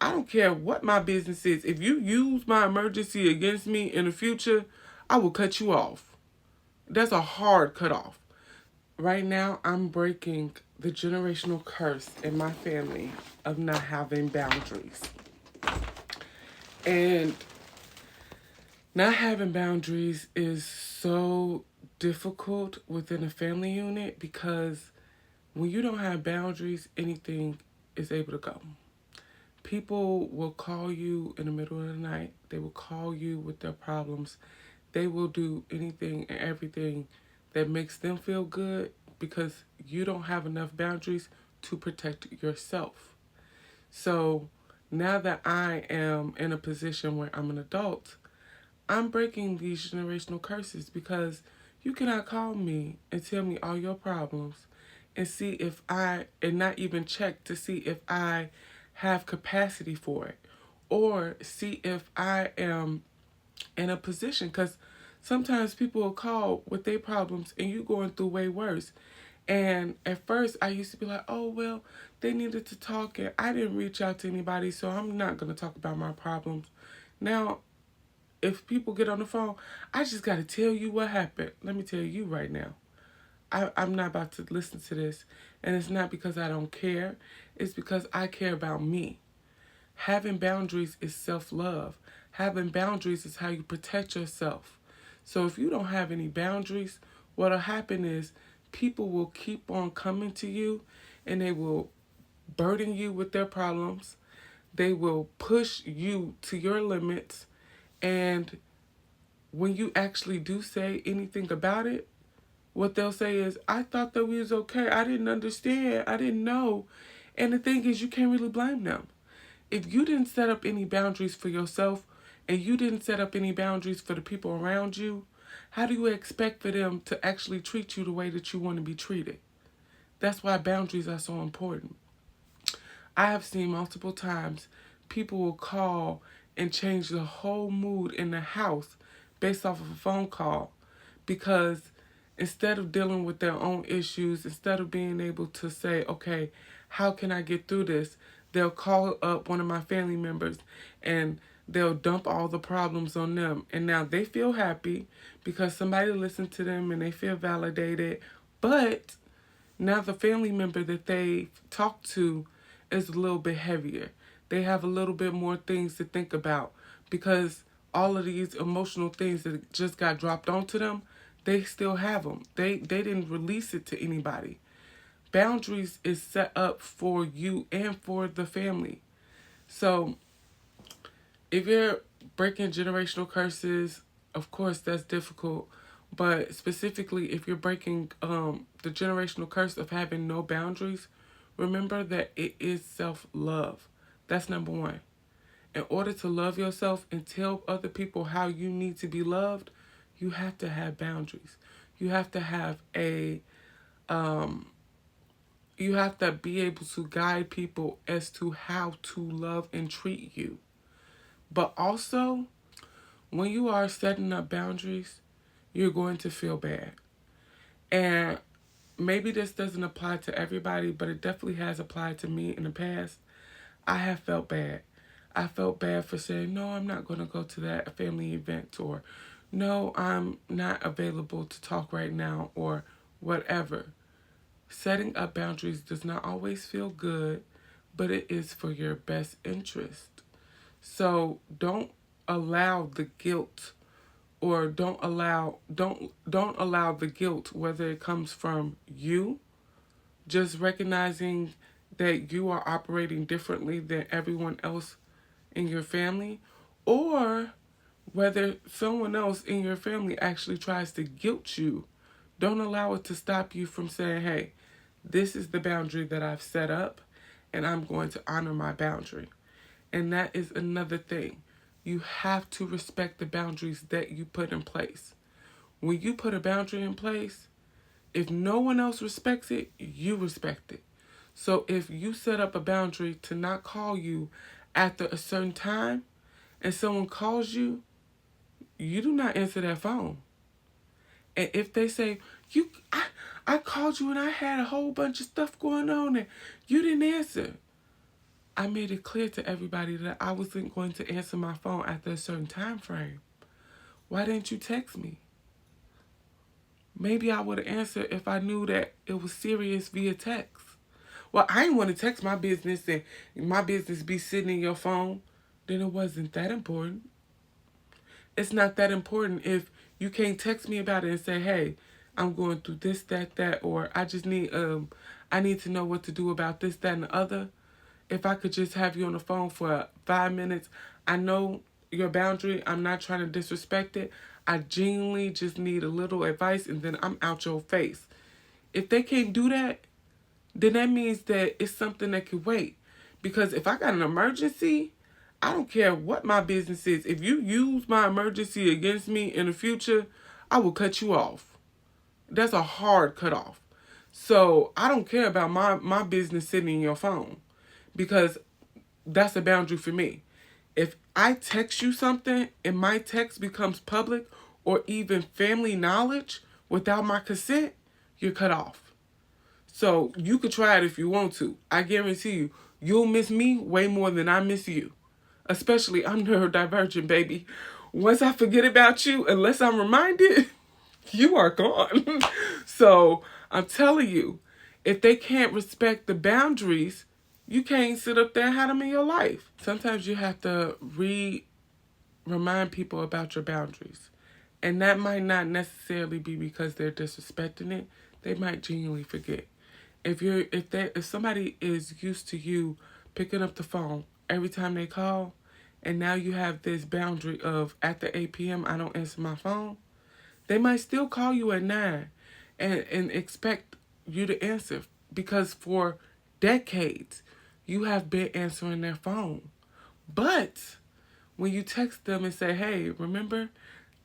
I don't care what my business is. If you use my emergency against me in the future, I will cut you off. That's a hard cutoff. Right now, I'm breaking the generational curse in my family of not having boundaries. And not having boundaries is so difficult within a family unit because when you don't have boundaries, anything is able to go. People will call you in the middle of the night. They will call you with their problems. They will do anything and everything that makes them feel good because you don't have enough boundaries to protect yourself. So now that I am in a position where I'm an adult, I'm breaking these generational curses because you cannot call me and tell me all your problems and see if and not even check to see if I have capacity for it or see if I am in a position. Because sometimes people will call with their problems and you going through way worse. And at first, I used to be like, oh, well, they needed to talk, and I didn't reach out to anybody, so I'm not going to talk about my problems. Now, if people get on the phone, I just got to tell you what happened. Let me tell you right now. I'm not about to listen to this. And it's not because I don't care. It's because I care about me. Having boundaries is self-love. Having boundaries is how you protect yourself. So if you don't have any boundaries, what'll happen is people will keep on coming to you and they will burden you with their problems. They will push you to your limits. And when you actually do say anything about it, what they'll say is, I thought that we was okay. I didn't understand. I didn't know. And the thing is, you can't really blame them. If you didn't set up any boundaries for yourself and you didn't set up any boundaries for the people around you, how do you expect for them to actually treat you the way that you want to be treated? That's why boundaries are so important. I have seen multiple times people will call and change the whole mood in the house based off of a phone call because instead of dealing with their own issues, instead of being able to say, okay, how can I get through this? They'll call up one of my family members and they'll dump all the problems on them. And now they feel happy because somebody listened to them and they feel validated. But now the family member that they talked to is a little bit heavier. They have a little bit more things to think about because all of these emotional things that just got dropped onto them, they still have them. They didn't release it to anybody. Boundaries is set up for you and for the family. So if you're breaking generational curses, of course that's difficult. But specifically, if you're breaking the generational curse of having no boundaries, remember that it is self-love. That's number one. In order to love yourself and tell other people how you need to be loved, you have to have boundaries. You have to have um, you have to be able to guide people as to how to love and treat you. But also, when you are setting up boundaries, you're going to feel bad. And maybe this doesn't apply to everybody, but it definitely has applied to me in the past. I have felt bad. I felt bad for saying, no, I'm not going to go to that family event, or no, I'm not available to talk right now, or whatever. Setting up boundaries does not always feel good, but it is for your best interest. So don't allow the guilt or don't allow the guilt, whether it comes from you just recognizing that you are operating differently than everyone else in your family, or whether someone else in your family actually tries to guilt you. Don't allow it to stop you from saying, hey, this is the boundary that I've set up and I'm going to honor my boundary. And that is another thing. You have to respect the boundaries that you put in place. When you put a boundary in place, if no one else respects it, you respect it. So if you set up a boundary to not call you after a certain time and someone calls you, you do not answer that phone. And if they say, I called you and I had a whole bunch of stuff going on and you didn't answer, I made it clear to everybody that I wasn't going to answer my phone after a certain time frame. Why didn't you text me? Maybe I would have answered if I knew that it was serious via text. Well, I didn't want to text my business and my business be sitting in your phone. Then it wasn't that important. It's not that important if you can't text me about it and say, hey, I'm going through this, that, or I need to know what to do about this, that, and the other. If I could just have you on the phone for 5 minutes, I know your boundary. I'm not trying to disrespect it. I genuinely just need a little advice and then I'm out your face. If they can't do that, then that means that it's something that could wait. Because if I got an emergency, I don't care what my business is. If you use my emergency against me in the future, I will cut you off. That's a hard cutoff. So I don't care about my business sitting in your phone because that's a boundary for me. If I text you something and my text becomes public or even family knowledge without my consent, you're cut off. So you could try it if you want to. I guarantee you, you'll miss me way more than I miss you. Especially, I'm neurodivergent, baby. Once I forget about you, unless I'm reminded, you are gone. So I'm telling you, if they can't respect the boundaries, you can't sit up there and have them in your life. Sometimes you have to remind people about your boundaries. And that might not necessarily be because they're disrespecting it. They might genuinely forget. If somebody is used to you picking up the phone every time they call, and now you have this boundary of after 8 p.m. I don't answer my phone, they might still call you at 9 and expect you to answer because for decades you have been answering their phone. But when you text them and say, hey, remember,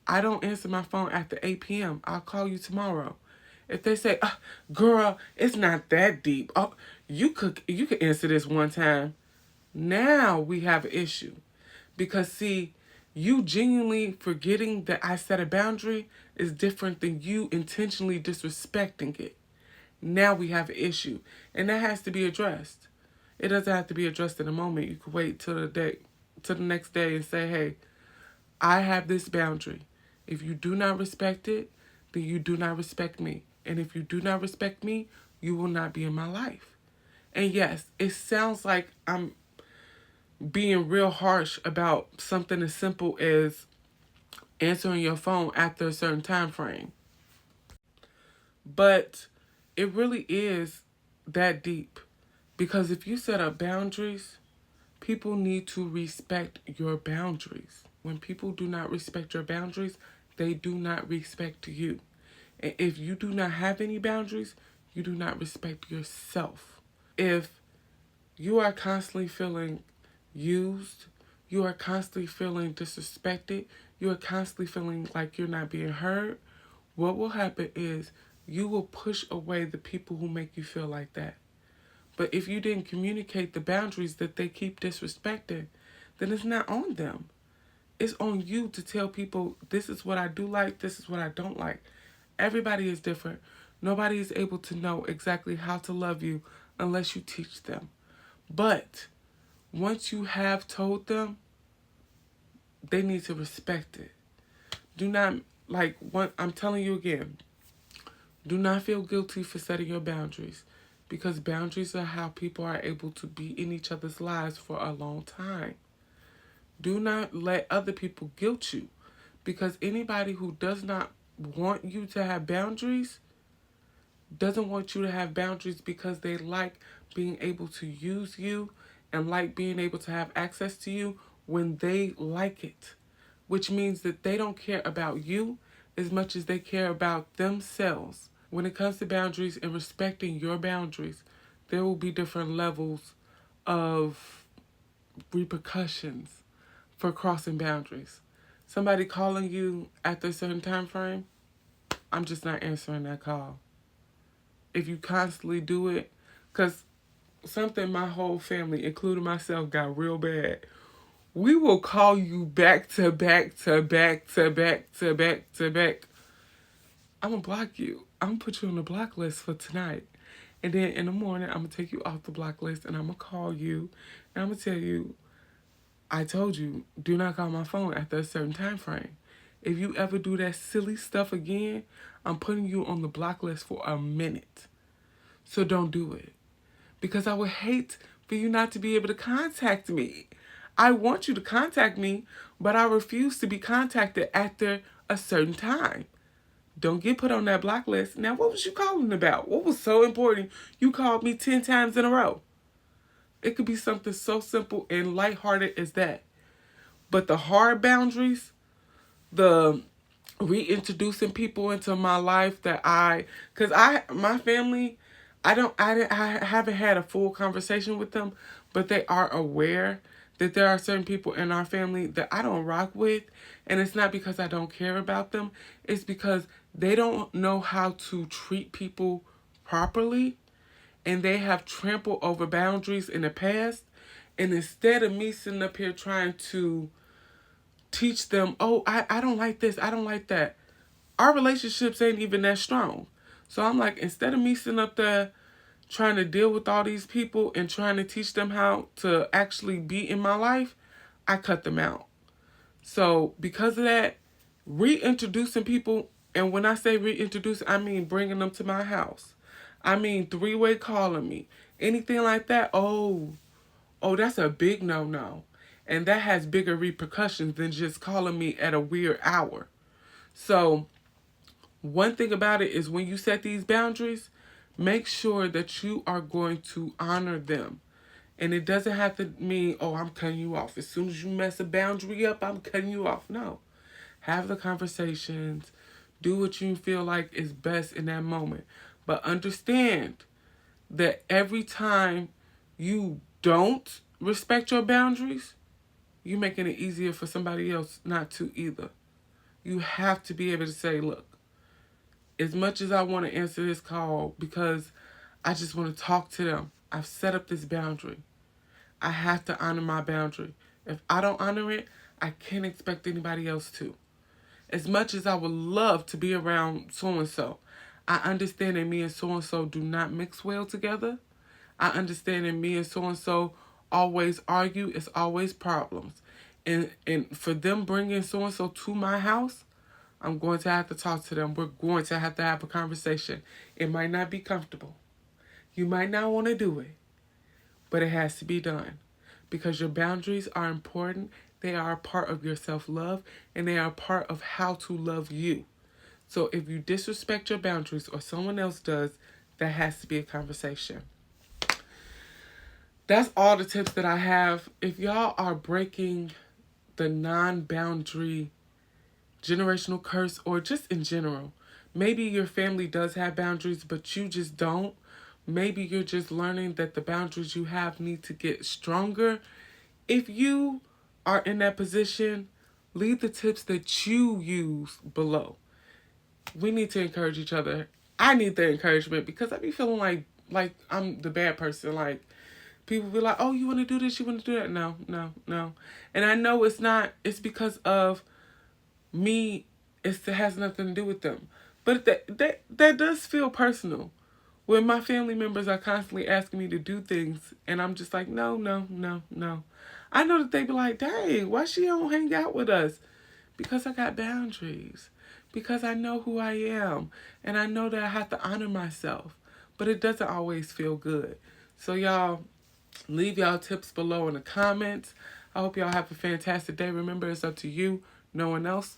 I don't answer my phone after 8 p.m. I'll call you tomorrow. If they say, girl, it's not that deep. Oh, you could answer this one time. Now we have an issue. Because see, you genuinely forgetting that I set a boundary is different than you intentionally disrespecting it. Now we have an issue. And that has to be addressed. It doesn't have to be addressed in a moment. You could wait till the next day and say, hey, I have this boundary. If you do not respect it, then you do not respect me. And if you do not respect me, you will not be in my life. And yes, it sounds like I'm being real harsh about something as simple as answering your phone after a certain time frame. But it really is that deep. Because if you set up boundaries, people need to respect your boundaries. When people do not respect your boundaries, they do not respect you. And if you do not have any boundaries, you do not respect yourself. If you are constantly feeling used, you are constantly feeling disrespected, you are constantly feeling like you're not being heard, what will happen is you will push away the people who make you feel like that. But if you didn't communicate the boundaries that they keep disrespecting, then it's not on them. It's on you to tell people, this is what I do like, this is what I don't like. Everybody is different. Nobody is able to know exactly how to love you unless you teach them. But once you have told them, they need to respect it. Do not, I'm telling you again, do not feel guilty for setting your boundaries because boundaries are how people are able to be in each other's lives for a long time. Do not let other people guilt you because anybody who does not want you to have boundaries doesn't want you to have boundaries because they like being able to use you and like being able to have access to you when they like it, which means that they don't care about you as much as they care about themselves. When it comes to boundaries and respecting your boundaries, there will be different levels of repercussions for crossing boundaries. Somebody calling you after a certain time frame, I'm just not answering that call. If you constantly do it, because something my whole family, including myself, got real bad. We will call you back to back to back to back to back to back. I'm going to block you. I'm going to put you on the block list for tonight. And then in the morning, I'm going to take you off the block list and I'm going to call you and I'm going to tell you, I told you, do not call my phone after a certain time frame. If you ever do that silly stuff again, I'm putting you on the block list for a minute. So don't do it. Because I would hate for you not to be able to contact me. I want you to contact me, but I refuse to be contacted after a certain time. Don't get put on that block list. Now, what was you calling about? What was so important? You called me 10 times in a row. It could be something so simple and lighthearted as that. But the hard boundaries, the reintroducing people into my life because my family, I haven't had a full conversation with them, but they are aware that there are certain people in our family that I don't rock with, and it's not because I don't care about them, it's because they don't know how to treat people properly, and they have trampled over boundaries in the past, and instead of me sitting up here trying to teach them, oh, I don't like this, I don't like that, our relationships ain't even that strong. So I'm like, instead of me sitting up there trying to deal with all these people and trying to teach them how to actually be in my life, I cut them out. So because of that, reintroducing people, and when I say reintroduce, I mean bringing them to my house. I mean three-way calling me. Anything like that, oh, that's a big no-no. And that has bigger repercussions than just calling me at a weird hour. So one thing about it is when you set these boundaries, make sure that you are going to honor them. And it doesn't have to mean, oh, I'm cutting you off. As soon as you mess a boundary up, I'm cutting you off. No. Have the conversations. Do what you feel like is best in that moment. But understand that every time you don't respect your boundaries, you're making it easier for somebody else not to either. You have to be able to say, look, as much as I want to answer this call because I just want to talk to them, I've set up this boundary. I have to honor my boundary. If I don't honor it, I can't expect anybody else to. As much as I would love to be around so-and-so, I understand that me and so-and-so do not mix well together. I understand that me and so-and-so always argue. It's always problems. And for them bringing so-and-so to my house, I'm going to have to talk to them. We're going to have a conversation. It might not be comfortable. You might not want to do it, but it has to be done because your boundaries are important. They are a part of your self-love, and they are a part of how to love you. So if you disrespect your boundaries or someone else does, that has to be a conversation. That's all the tips that I have. If y'all are breaking the non-boundary generational curse, or just in general, maybe your family does have boundaries, but you just don't. Maybe you're just learning that the boundaries you have need to get stronger. If you are in that position, leave the tips that you use below. We need to encourage each other. I need the encouragement because I be feeling like I'm the bad person. Like, people be like, oh, you want to do this, you want to do that. No. And I know it's not, it's because of me. It has nothing to do with them. But that does feel personal. When my family members are constantly asking me to do things, and I'm just like, no. I know that they be like, dang, why she don't hang out with us? Because I got boundaries. Because I know who I am. And I know that I have to honor myself. But it doesn't always feel good. So y'all, leave y'all tips below in the comments. I hope y'all have a fantastic day. Remember, it's up to you, no one else.